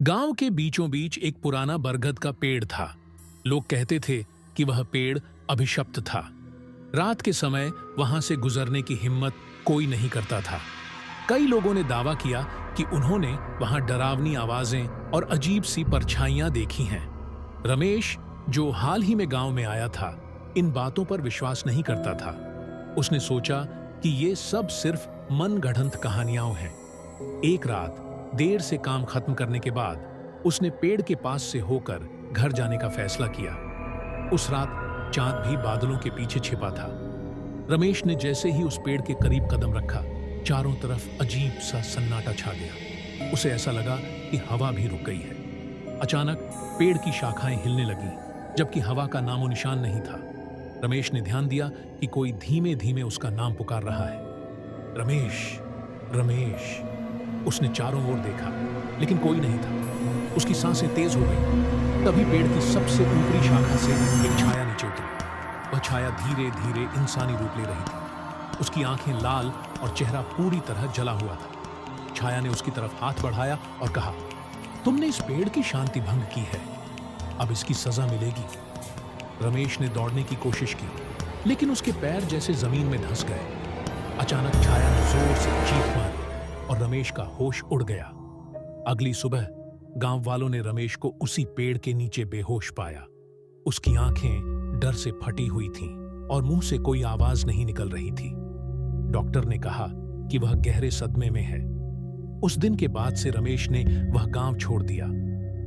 गांव के बीचों बीच एक पुराना बरगद का पेड़ था। लोग कहते थे कि वह पेड़ अभिशप्त था। रात के समय वहां से गुजरने की हिम्मत कोई नहीं करता था। कई लोगों ने दावा किया कि उन्होंने वहां डरावनी आवाजें और अजीब सी परछाइयां देखी हैं। रमेश, जो हाल ही में गांव में आया था, इन बातों पर विश्वास नहीं करता था। उसने सोचा कि ये सब सिर्फ मनगढ़ंत कहानियां हैं। एक रात देर से काम खत्म करने के बाद उसने पेड़ के पास से होकर घर जाने का फैसला किया। उस रात चांद भी बादलों के पीछे छिपा था। रमेश ने जैसे ही उस पेड़ के करीब कदम रखा, चारों तरफ अजीब सा सन्नाटा छा गया। उसे ऐसा लगा कि हवा भी रुक गई है। अचानक पेड़ की शाखाएं हिलने लगीं, जबकि हवा का नामो निशान नहीं था। रमेश ने ध्यान दिया कि कोई धीमे धीमे उसका नाम पुकार रहा है। रमेश, रमेश। उसने चारों ओर देखा, लेकिन कोई नहीं था। उसकी सांसें तेज हो गईं। तभी पेड़ की सबसे ऊपरी शाखा से एक छाया नीचे उतरी। वह छाया धीरे धीरे इंसानी रूप ले रही थी। उसकी आंखें लाल और चेहरा पूरी तरह जला हुआ था। छाया ने उसकी तरफ हाथ बढ़ाया और कहा, तुमने इस पेड़ की शांति भंग की है, अब इसकी सजा मिलेगी। रमेश ने दौड़ने की कोशिश की, लेकिन उसके पैर जैसे जमीन में धंस गए। अचानक छाया ने जोर से चीख मारी और रमेश का होश उड़ गया। अगली सुबह गांव वालों ने रमेश को उसी पेड़ के नीचे बेहोश पाया। उसकी आंखें डर से फटी हुई थीं और मुंह से कोई आवाज नहीं निकल रही थी। डॉक्टर ने कहा कि वह गहरे सदमे में है। उस दिन के बाद से रमेश ने वह गांव छोड़ दिया,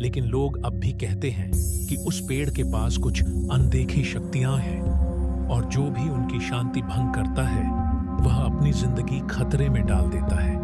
लेकिन लोग अब भी कहते हैं कि उस पेड़ के पास कुछ अनदेखी शक्तियां हैं और जो भी उनकी शांति भंग करता है, वह अपनी जिंदगी खतरे में डाल देता है।